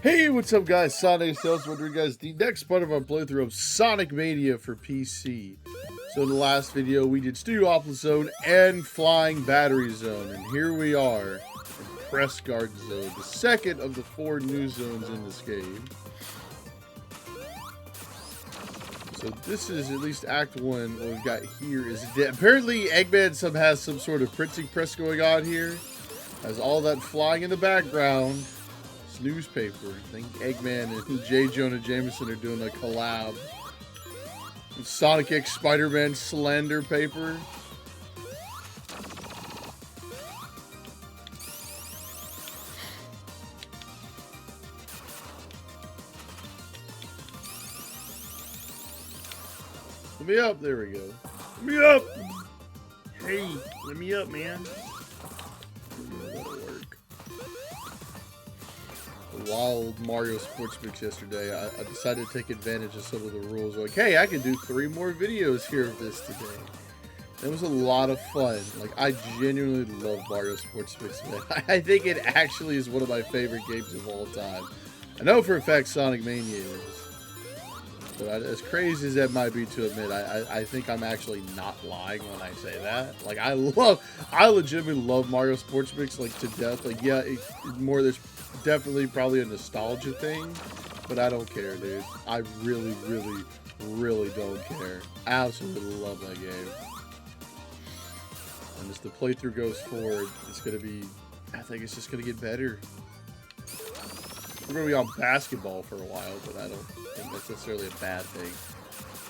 Hey, what's up, guys? Sonic Sales with guys. The next part of our playthrough of Sonic Mania for PC. So in the last video, we did Studio Opera Zone and Flying Battery Zone, and here we are in Press Guard Zone, the second of the 4 new zones in this game. So this is at least Act 1. What we've got here is apparently Eggman has some sort of printing press going on here. Has all that flying in the background. Newspaper. I think Eggman and J. Jonah Jameson are doing a collab. Sonic X Spider-Man Slender paper. Let me up. There we go. Let me up. Hey, let me up, man. Wild Mario Sports Mix yesterday, I decided to take advantage of some of the rules. Like, hey, I can do 3 more videos here of this today. It was a lot of fun. Like, I genuinely love Mario Sports Mix, man. I think it actually is one of my favorite games of all time. I know for a fact Sonic Mania is. But as crazy as that might be to admit, I think I'm actually not lying when I say that. Like, I legitimately love Mario Sports Mix, like, to death. Like, yeah, there's definitely probably a nostalgia thing, but I don't care, dude. I really, really, really don't care. Absolutely love that game. And as the playthrough goes forward, it's going to be, I think it's just going to get better. We're going to be on basketball for a while, but I don't think that's necessarily a bad thing.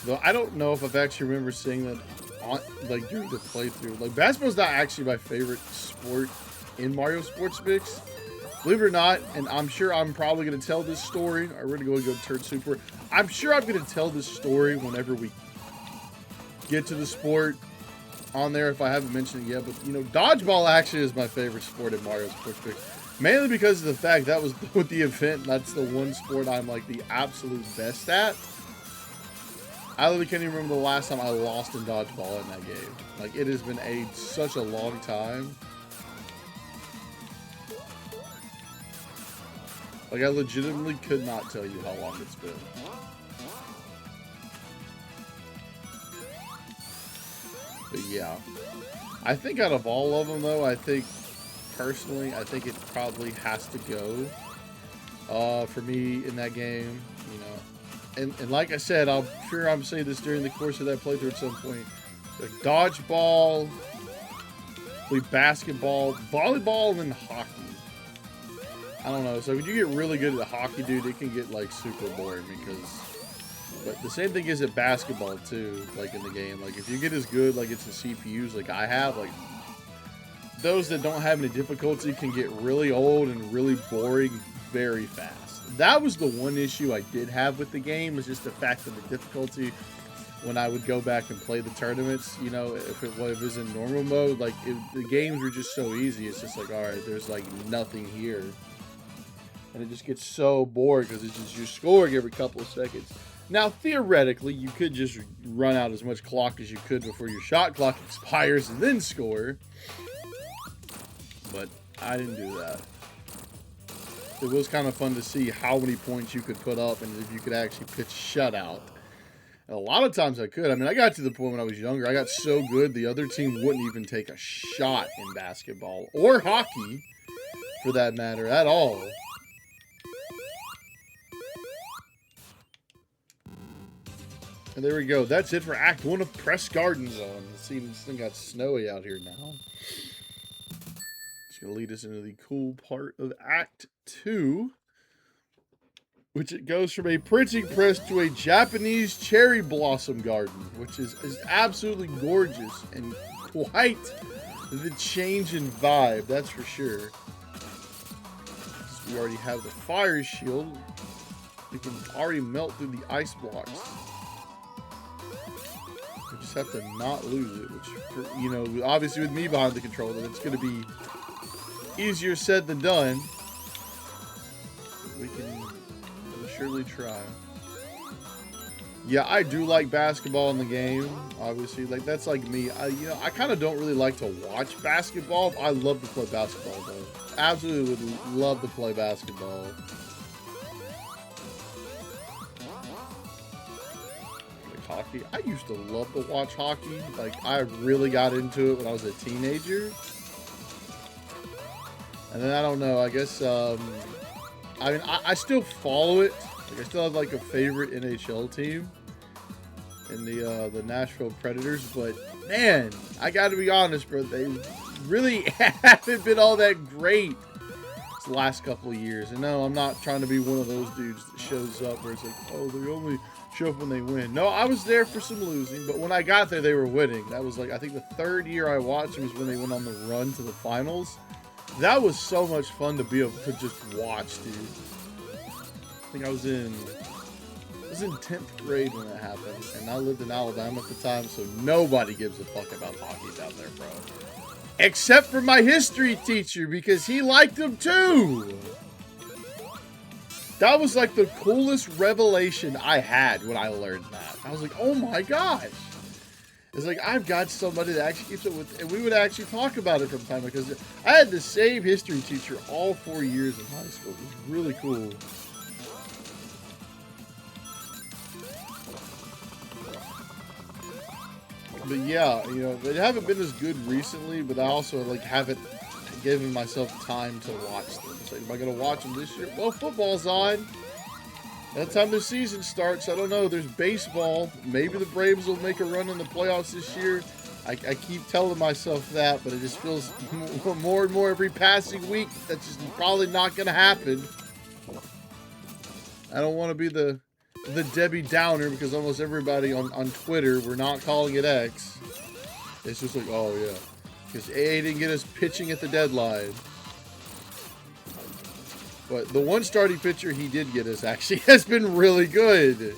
Though I don't know if I've actually remember seeing that on, like, during the playthrough. Like, basketball's not actually my favorite sport in Mario Sports Mix. Believe it or not, and I'm sure I'm probably going to tell this story. We're going to go turn super. I'm sure I'm going to tell this story whenever we get to the sport on there, if I haven't mentioned it yet. But, you know, dodgeball actually is my favorite sport in Mario Sports Mix. Mainly because of the fact that was with the event, that's the one sport I'm, like, the absolute best at. I literally can't even remember the last time I lost in dodgeball in that game. Like, it has been such a long time. Like, I legitimately could not tell you how long it's been. But yeah. I think out of all of them, though, personally, I think it probably has to go for me in that game, you know. And like I said, I'm sure I'm saying this during the course of that playthrough at some point. Like, dodgeball, basketball, volleyball, and then hockey. I don't know. So when you get really good at the hockey, dude, it can get, like, super boring because... But the same thing is at basketball, too, like, in the game. Like, if you get as good, like, it's the CPUs like I have, like, those that don't have any difficulty can get really old and really boring very fast. That was the one issue I did have with the game, was just the fact of the difficulty when I would go back and play the tournaments. You know, if it was in normal mode, like, the games were just so easy. It's just like, all right, there's, like, nothing here. And it just gets so bored because it's just you're scoring every couple of seconds. Now, theoretically, you could just run out as much clock as you could before your shot clock expires and then score. But I didn't do that. It was kind of fun to see how many points you could put up and if you could actually pitch shutout. And a lot of times I could. I mean, I got to the point when I was younger, I got so good the other team wouldn't even take a shot in basketball or hockey, for that matter, at all. And there we go. That's it for Act 1 of Press Garden Zone. Let's see, this thing got snowy out here now. It's going to lead us into the cool part of Act 2, which it goes from a printing press to a Japanese cherry blossom garden, which is absolutely gorgeous and quite the change in vibe, that's for sure. We already have the fire shield. We can already melt through the ice blocks. We just have to not lose it, which, you know, obviously with me behind the controller, it's going to be easier said than done. We can surely try. Yeah, I do like basketball in the game, obviously. Like, that's like me. I kind of don't really like to watch basketball. I love to play basketball, though. Absolutely would love to play basketball. like hockey. I used to love to watch hockey. Like, I really got into it when I was a teenager. And then, I don't know, I guess, I mean, I still follow it. Like, I still have, like, a favorite NHL team in the Nashville Predators. But, man, I gotta be honest, bro. They really haven't been all that great the last couple of years. And no, I'm not trying to be one of those dudes that shows up where it's like, oh, they only show up when they win. No, I was there for some losing, but when I got there, they were winning. That was like, I think the third year I watched them was when they went on the run to the finals. That was so much fun to be able to just watch, dude. I think I was in 10th grade when that happened, and I lived in Alabama at the time, so nobody gives a fuck about hockey down there, bro. Except for my history teacher, because he liked them too. That was like the coolest revelation I had when I learned that. I was like, oh my gosh. It's like, I've got somebody that actually keeps up with, and we would actually talk about it from time, because I had the same history teacher all 4 years in high school. It was really cool. But yeah, you know, they haven't been as good recently, but I also like haven't given myself time to watch them. So am I going to watch them this year? Well, football's on. That time the season starts, I don't know. There's baseball. Maybe the Braves will make a run in the playoffs this year. I keep telling myself that, but it just feels more and more every passing week. That's just probably not going to happen. I don't want to be the Debbie Downer, because almost everybody on Twitter, we're not calling it X. It's just like, oh yeah, because A didn't get us pitching at the deadline. But the one starting pitcher he did get us actually has been really good.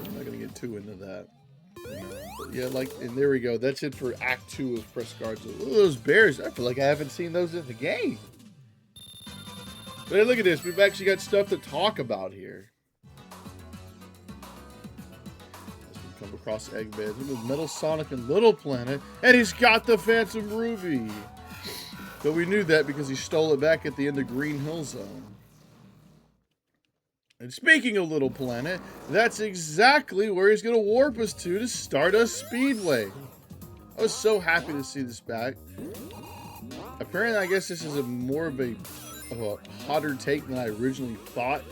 I'm not gonna get too into that. But yeah, like, and there we go. That's it for Act 2 of Press Cards. Look at those Bears. I feel like I haven't seen those in the game. But hey, look at this. We've actually got stuff to talk about here. Come across Eggman. Look at Metal Sonic and Little Planet. And he's got the Phantom Ruby. But we knew that because he stole it back at the end of Green Hill Zone. And speaking of Little Planet, that's exactly where he's going to warp us to Stardust Speedway. I was so happy to see this back. Apparently, I guess this is more of a hotter take than I originally thought.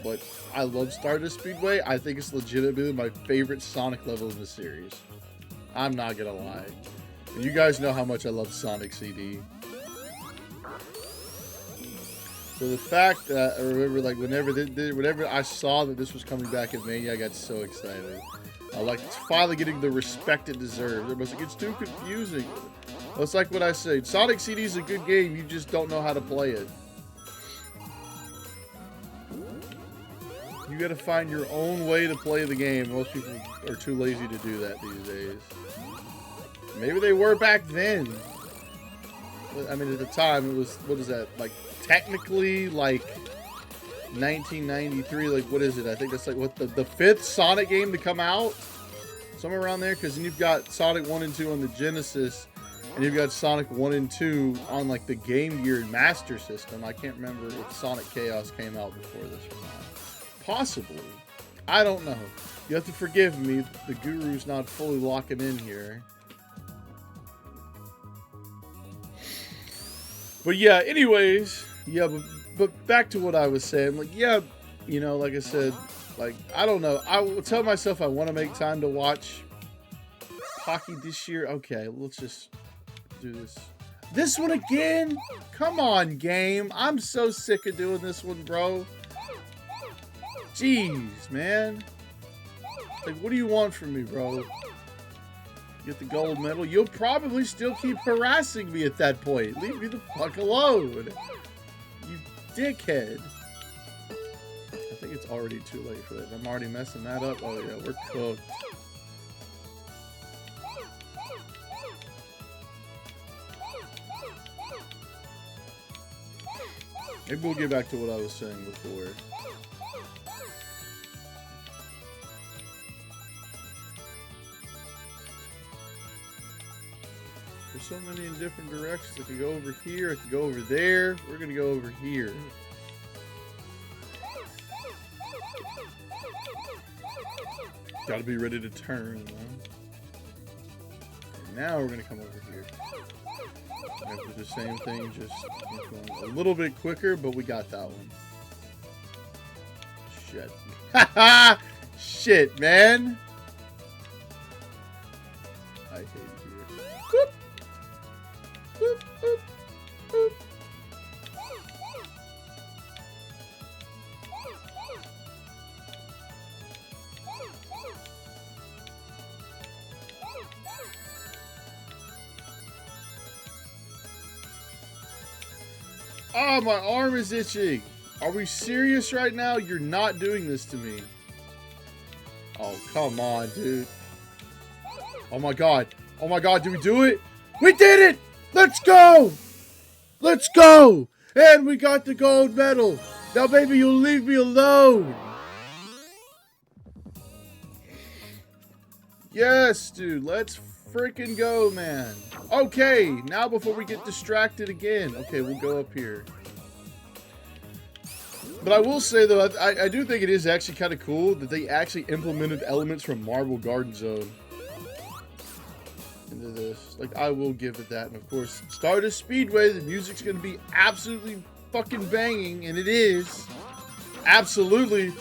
But I love Stardust Speedway. I think it's legitimately my favorite Sonic level in the series. I'm not going to lie. You guys know how much I love Sonic CD. So the fact that I remember, like, whenever I saw that this was coming back in Mania, I got so excited. Like, it's finally getting the respect it deserves. Everybody's like, it's too confusing. Well, it's like what I said. Sonic CD is a good game. You just don't know how to play it. You gotta find your own way to play the game. Most people are too lazy to do that these days. Maybe they were back then. I mean, at the time, it was, what is that, like, technically, like, 1993, like, what is it? I think that's, like, what, the fifth Sonic game to come out? Somewhere around there, because then you've got Sonic 1 and 2 on the Genesis, and you've got Sonic 1 and 2 on, like, the Game Gear Master System. I can't remember if Sonic Chaos came out before this or not. Possibly. I don't know. You have to forgive me. The guru's not fully locking in here. But yeah, anyways. Yeah, but back to what I was saying. Like, yeah, you know, like I said, like, I don't know. I will tell myself I want to make time to watch hockey this year. Okay, let's just do this. This one again? Come on, game. I'm so sick of doing this one, bro. Jeez, man. Like, what do you want from me, bro? Get the gold medal? You'll probably still keep harassing me at that point. Leave me the fuck alone. You dickhead. I think it's already too late for that. I'm already messing that up. Oh, yeah, we're cooked. Maybe we'll get back to what I was saying before. There's so many in different directions. I could go over here. I could go over there. We're going to go over here. Gotta be ready to turn, man. Now we're gonna come over here. And do the same thing, just going a little bit quicker, but we got that one. Shit. Haha! Shit, man! I hate you. Whoop! Whoop, whoop, whoop. Oh, my arm is itching. Are we serious right now? You're not doing this to me. Oh, come on, dude. Oh my god. Oh my god, did we do it? We did it! Let's go! Let's go! And we got the gold medal. Now, baby, you'll leave me alone. Yes, dude. Let's freaking go, man. Okay, now before we get distracted again. Okay, we'll go up here. But I will say, though, I do think it is actually kind of cool that they actually implemented elements from Marble Garden Zone into this. Like, I will give it that. And, of course, Stardust Speedway, the music's going to be absolutely fucking banging, and it is. Absolutely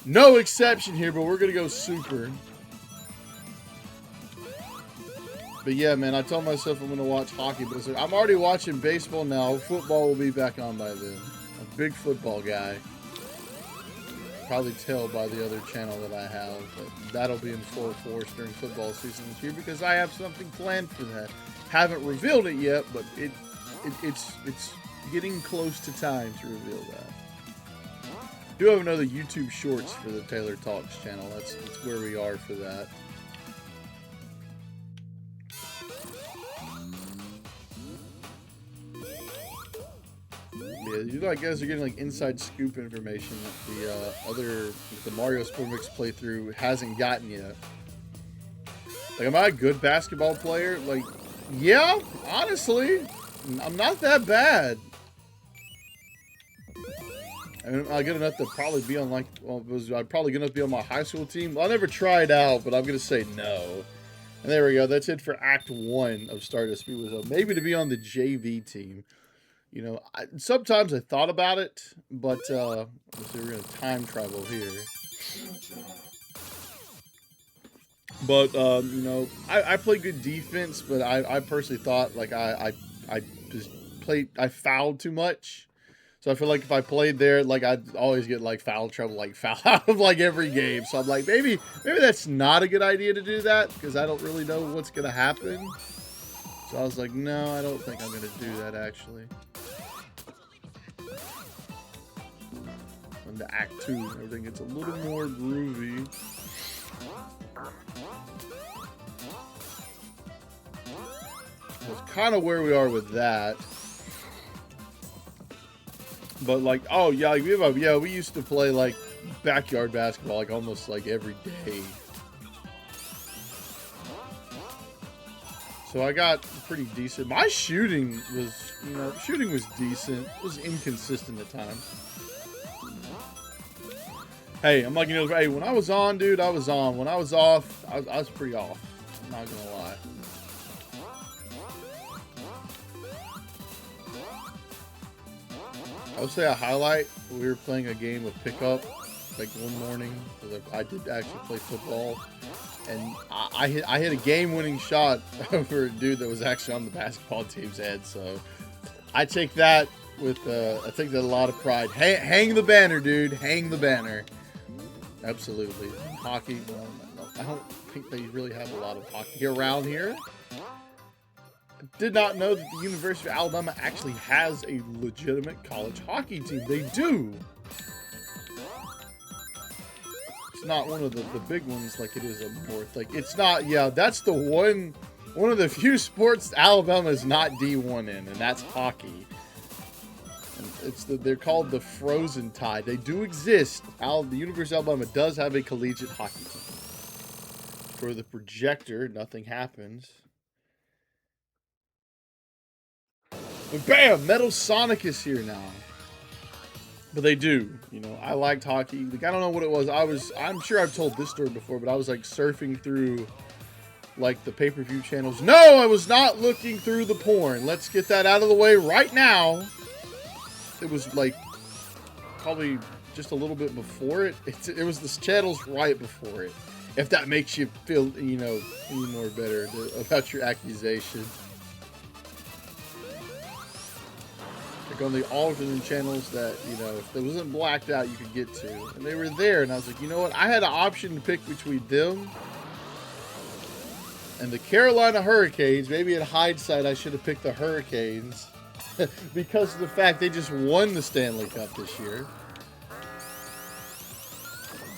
no exception here, but we're going to go super. But yeah, man, I told myself I'm going to watch hockey, but I'm already watching baseball now. Football will be back on by then. A big football guy. Probably tell by the other channel that I have, but that'll be in full force during football season this year because I have something planned for that. Haven't revealed it yet, but it's getting close to time to reveal that. Do have another YouTube Shorts for the Taylor Talks channel. That's where we are for that. Yeah, you guys are getting like inside scoop information that the Mario Sport Mix playthrough hasn't gotten yet. Like, am I a good basketball player? Like, yeah, honestly, I'm not that bad. I mean, I'm good enough to probably be on like, I'm probably gonna be on my high school team. I'll never try it out, but I'm gonna say no. And there we go. That's it for Act 1 of Stardust Speedway. So maybe to be on the JV team. You know, sometimes I thought about it, but let's see, we're gonna time travel here. But you know, I play good defense, but I personally thought like I just fouled too much. So I feel like if I played there, like I'd always get like foul trouble, like foul out of like every game. So I'm like, maybe that's not a good idea to do that because I don't really know what's gonna happen. So I was like, no, I don't think I'm gonna do that actually. Into Act 2, everything gets a little more groovy. That's kind of where we are with that. But like, oh yeah, we used to play like backyard basketball like almost like every day. So I got pretty decent. My shooting was, you know, decent. It was inconsistent at times. Hey, I'm like, you know, hey, when I was on, dude, I was on. When I was off, I was pretty off. I'm not gonna lie. I would say a highlight, we were playing a game of pickup, like one morning, because I did actually play football, and I hit a game-winning shot over a dude that was actually on the basketball team's head, so I take that with, I take that a lot of pride. Hang the banner, dude, hang the banner. Absolutely. Hockey, well, I don't think they really have a lot of hockey around here. I did not know that the University of Alabama actually has a legitimate college hockey team. They do. It's not one of the big ones like it is up north. Like, it's not, yeah, that's the one of the few sports Alabama is not D1 in, and that's hockey. They're called the Frozen Tide. They do exist. The University of Alabama does have a collegiate hockey team. For the projector, nothing happens. But bam! Metal Sonic is here now. But they do, you know. I liked hockey. Like, I don't know what it was. I'm sure I've told this story before, but I was like surfing through like the pay-per-view channels. No, I was not looking through the porn. Let's get that out of the way right now. It was like probably just a little bit before it. It was the channels right before it. If that makes you feel, you know, any more better about your accusation. Like on the alternate channels that, you know, if it wasn't blacked out, you could get to. And they were there, and I was like, you know what? I had an option to pick between them and the Carolina Hurricanes. Maybe in hindsight, I should have picked the Hurricanes because of the fact they just won the Stanley Cup this year.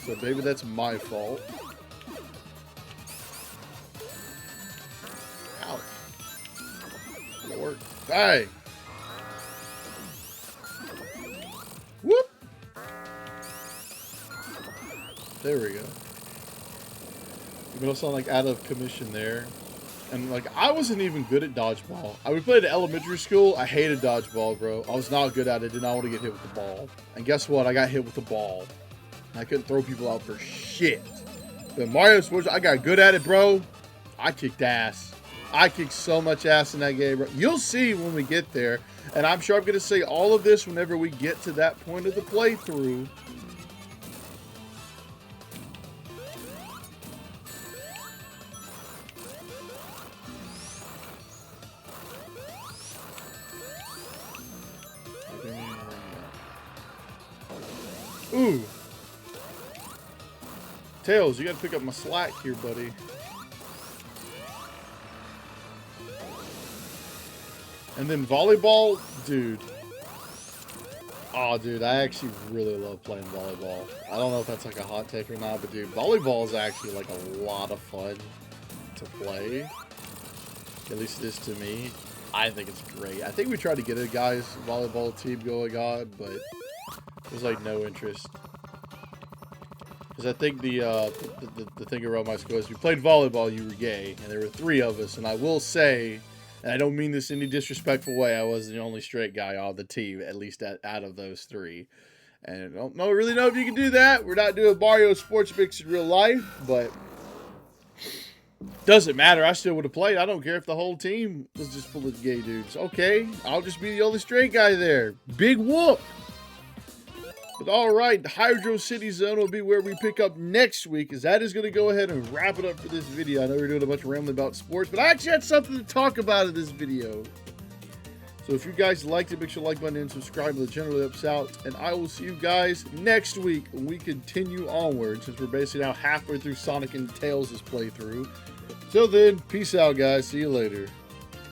So maybe that's my fault. Ouch. It'll work. Bang! Whoop! There we go. You know, sound like out of commission there. And like, I wasn't even good at dodgeball. We played at elementary school. I hated dodgeball, bro. I was not good at it. Did not want to get hit with the ball. And guess what? I got hit with the ball. I couldn't throw people out for shit. But Mario Sports, I got good at it, bro. I kicked ass. I kicked so much ass in that game, bro. You'll see when we get there. And I'm sure I'm going to say all of this whenever we get to that point of the playthrough. Ooh. Tails, you got to pick up my slack here, buddy. And then volleyball, dude. Oh, dude, I actually really love playing volleyball. I don't know if that's like a hot take or not, but dude, volleyball is actually like a lot of fun to play. At least it is to me. I think it's great. I think we tried to get a guys volleyball team going on, but there's like no interest. Because I think the thing around my school is if you played volleyball, you were gay, and there were 3 of us. And I will say, and I don't mean this in any disrespectful way, I was the only straight guy on the team, at least out of those 3. And I don't really know if you can do that. We're not doing Mario Sports Mix in real life, but doesn't matter. I still would have played. I don't care if the whole team was just full of gay dudes. Okay, I'll just be the only straight guy there. Big whoop. But alright, the Hydro City Zone will be where we pick up next week, as that is going to go ahead and wrap it up for this video. I know we're doing a bunch of rambling about sports, but I actually had something to talk about in this video. So if you guys liked it, make sure to like button and subscribe to the channel that helps out. And I will see you guys next week when we continue onward, since we're basically now halfway through Sonic and Tails' playthrough. Till then, peace out, guys. See you later.